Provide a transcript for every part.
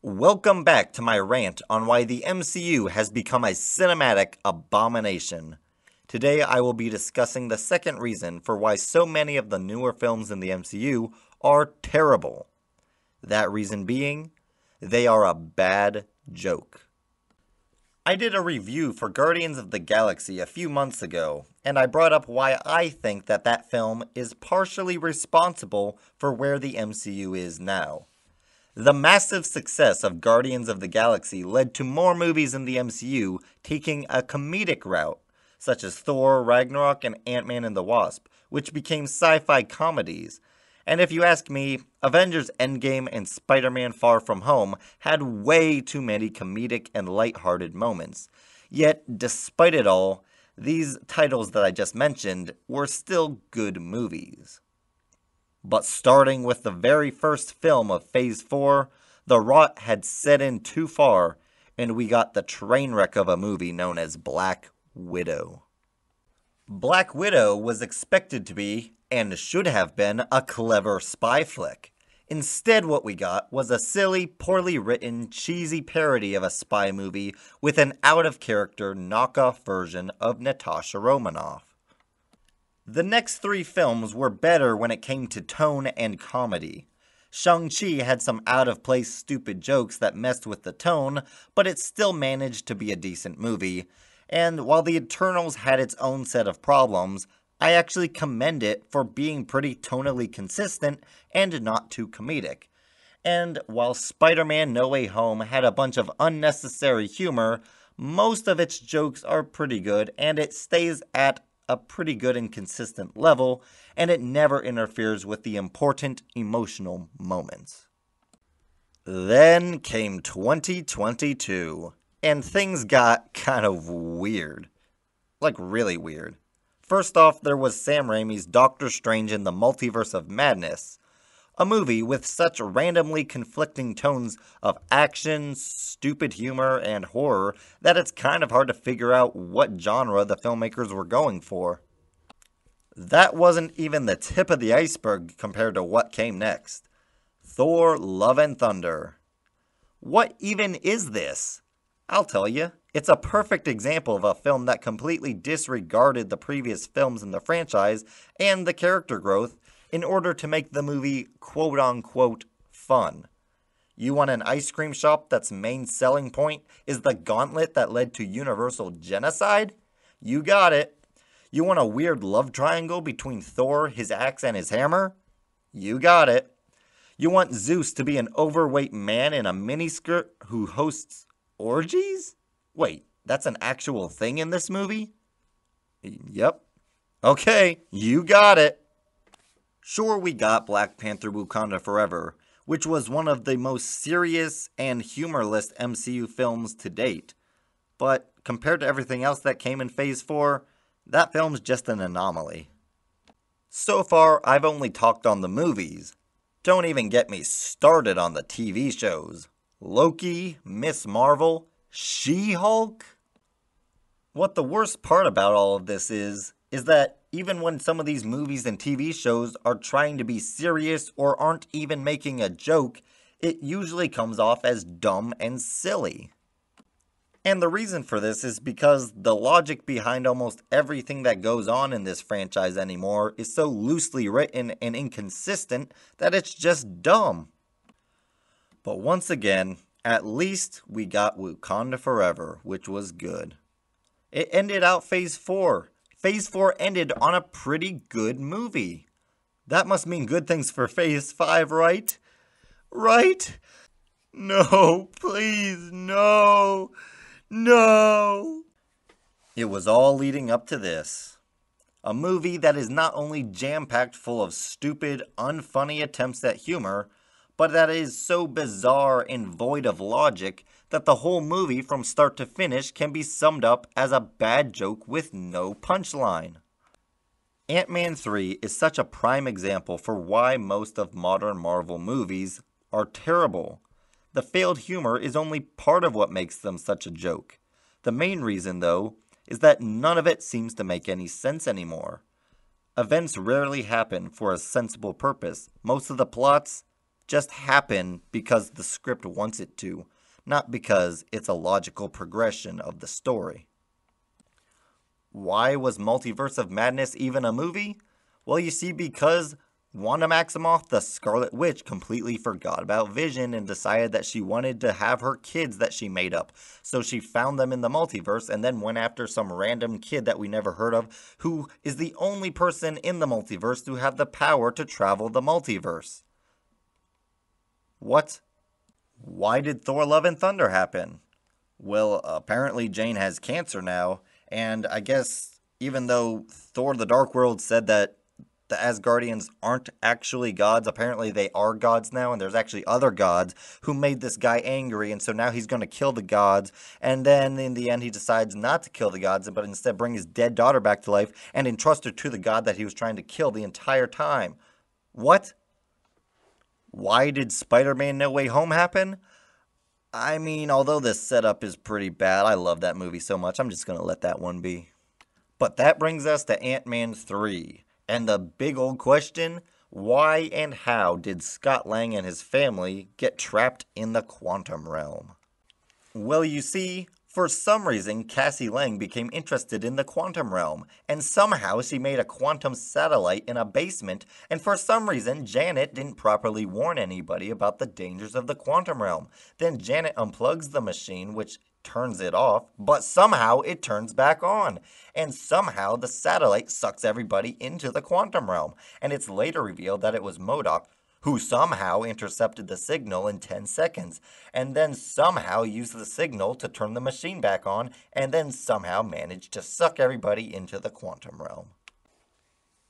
Welcome back to my rant on why the MCU has become a cinematic abomination. Today I will be discussing the second reason for why so many of the newer films in the MCU are terrible. That reason being, they are a bad joke. I did a review for Guardians of the Galaxy a few months ago, and I brought up why I think that film is partially responsible for where the MCU is now. The massive success of Guardians of the Galaxy led to more movies in the MCU taking a comedic route, such as Thor, Ragnarok, and Ant-Man and the Wasp, which became sci-fi comedies. And if you ask me, Avengers Endgame and Spider-Man Far From Home had way too many comedic and lighthearted moments. Yet, despite it all, these titles that I just mentioned were still good movies. But starting with the very first film of Phase 4, the rot had set in too far, and we got the train wreck of a movie known as Black Widow. Black Widow was expected to be, and should have been, a clever spy flick. Instead, what we got was a silly, poorly written, cheesy parody of a spy movie with an out-of-character knockoff version of Natasha Romanoff. The next three films were better when it came to tone and comedy. Shang-Chi had some out-of-place stupid jokes that messed with the tone, but it still managed to be a decent movie. And while The Eternals had its own set of problems, I actually commend it for being pretty tonally consistent and not too comedic. And while Spider-Man No Way Home had a bunch of unnecessary humor, most of its jokes are pretty good and it stays at a pretty good and consistent level, and it never interferes with the important emotional moments. Then came 2022, and things got kind of weird. Like really weird. First off, there was Sam Raimi's Doctor Strange in the Multiverse of Madness, a movie with such randomly conflicting tones of action, stupid humor, and horror that it's kind of hard to figure out what genre the filmmakers were going for. That wasn't even the tip of the iceberg compared to what came next. Thor: Love and Thunder. What even is this? I'll tell you. It's a perfect example of a film that completely disregarded the previous films in the franchise and the character growth in order to make the movie quote-unquote fun. You want an ice cream shop that's main selling point is the gauntlet that led to universal genocide? You got it. You want a weird love triangle between Thor, his axe, and his hammer? You got it. You want Zeus to be an overweight man in a miniskirt who hosts orgies? Wait, that's an actual thing in this movie? Yep. Okay, you got it. Sure, we got Black Panther: Wakanda Forever, which was one of the most serious and humorless MCU films to date. But compared to everything else that came in Phase 4, that film's just an anomaly. So far, I've only talked on the movies. Don't even get me started on the TV shows. Loki, Miss Marvel, She-Hulk. What the worst part about all of this is that even when some of these movies and TV shows are trying to be serious or aren't even making a joke, it usually comes off as dumb and silly. And the reason for this is because the logic behind almost everything that goes on in this franchise anymore is so loosely written and inconsistent that it's just dumb. But once again, at least we got Wakanda Forever, which was good. It ended out Phase 4. Phase 4 ended on a pretty good movie. That must mean good things for Phase 5, right? Right? No, please, no. No! It was all leading up to this. A movie that is not only jam-packed full of stupid, unfunny attempts at humor, but that is so bizarre and void of logic that the whole movie from start to finish can be summed up as a bad joke with no punchline. Ant-Man 3 is such a prime example for why most of modern Marvel movies are terrible. The failed humor is only part of what makes them such a joke. The main reason, though, is that none of it seems to make any sense anymore. Events rarely happen for a sensible purpose. Most of the plots, just happen because the script wants it to, not because it's a logical progression of the story. Why was Multiverse of Madness even a movie? Well, you see, because Wanda Maximoff, the Scarlet Witch, completely forgot about Vision and decided that she wanted to have her kids that she made up. So she found them in the multiverse and then went after some random kid that we never heard of, who is the only person in the multiverse to have the power to travel the multiverse. What? Why did Thor Love and Thunder happen? Well, apparently Jane has cancer now, and I guess even though Thor the Dark World said that the Asgardians aren't actually gods, apparently they are gods now, and there's actually other gods who made this guy angry, and so now he's going to kill the gods, and then in the end he decides not to kill the gods, but instead bring his dead daughter back to life and entrust her to the god that he was trying to kill the entire time. What? Why did Spider-Man No Way Home happen? I mean, although this setup is pretty bad, I love that movie so much, I'm just going to let that one be. But that brings us to Ant-Man 3. And the big old question, why and how did Scott Lang and his family get trapped in the quantum realm? Well, you see, for some reason, Cassie Lang became interested in the quantum realm, and somehow she made a quantum satellite in a basement, and for some reason, Janet didn't properly warn anybody about the dangers of the quantum realm. Then Janet unplugs the machine, which turns it off, but somehow it turns back on. And somehow the satellite sucks everybody into the quantum realm, and it's later revealed that it was MODOK, who somehow intercepted the signal in 10 seconds, and then somehow used the signal to turn the machine back on, and then somehow managed to suck everybody into the quantum realm.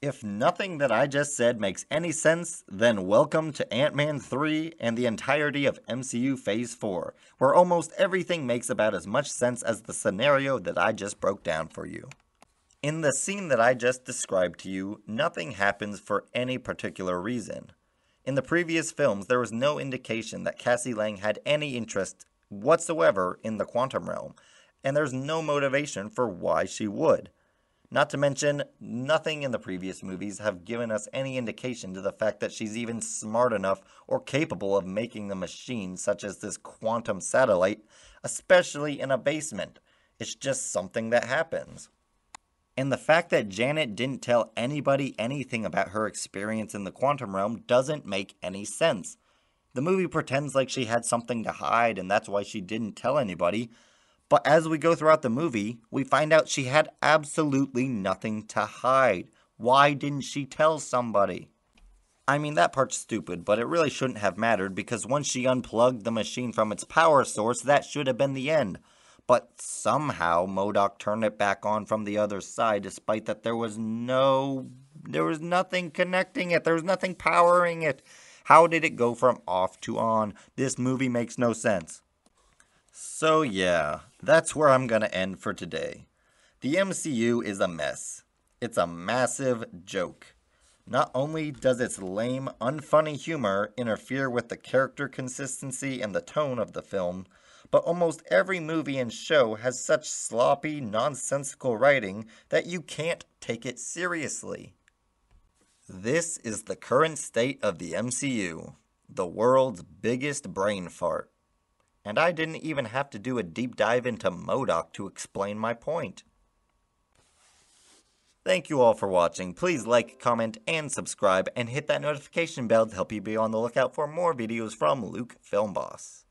If nothing that I just said makes any sense, then welcome to Ant-Man 3 and the entirety of MCU Phase 4, where almost everything makes about as much sense as the scenario that I just broke down for you. In the scene that I just described to you, nothing happens for any particular reason. In the previous films, there was no indication that Cassie Lang had any interest whatsoever in the quantum realm, and there's no motivation for why she would. Not to mention, nothing in the previous movies have given us any indication to the fact that she's even smart enough or capable of making the machine such as this quantum satellite, especially in a basement. It's just something that happens. And the fact that Janet didn't tell anybody anything about her experience in the quantum realm doesn't make any sense. The movie pretends like she had something to hide and that's why she didn't tell anybody, but as we go throughout the movie, we find out she had absolutely nothing to hide. Why didn't she tell somebody? I mean, that part's stupid, but it really shouldn't have mattered because once she unplugged the machine from its power source, that should have been the end. But somehow MODOK turned it back on from the other side despite that there was nothing connecting it. There was nothing powering it. How did it go from off to on? This movie makes no sense. So yeah, that's where I'm gonna end for today. The MCU is a mess. It's a massive joke. Not only does its lame, unfunny humor interfere with the character consistency and the tone of the film, but almost every movie and show has such sloppy, nonsensical writing that you can't take it seriously. This is the current state of the MCU, the world's biggest brain fart. And I didn't even have to do a deep dive into MODOK to explain my point. Thank you all for watching. Please like, comment, and subscribe, and hit that notification bell to help you be on the lookout for more videos from Luke Filmboss.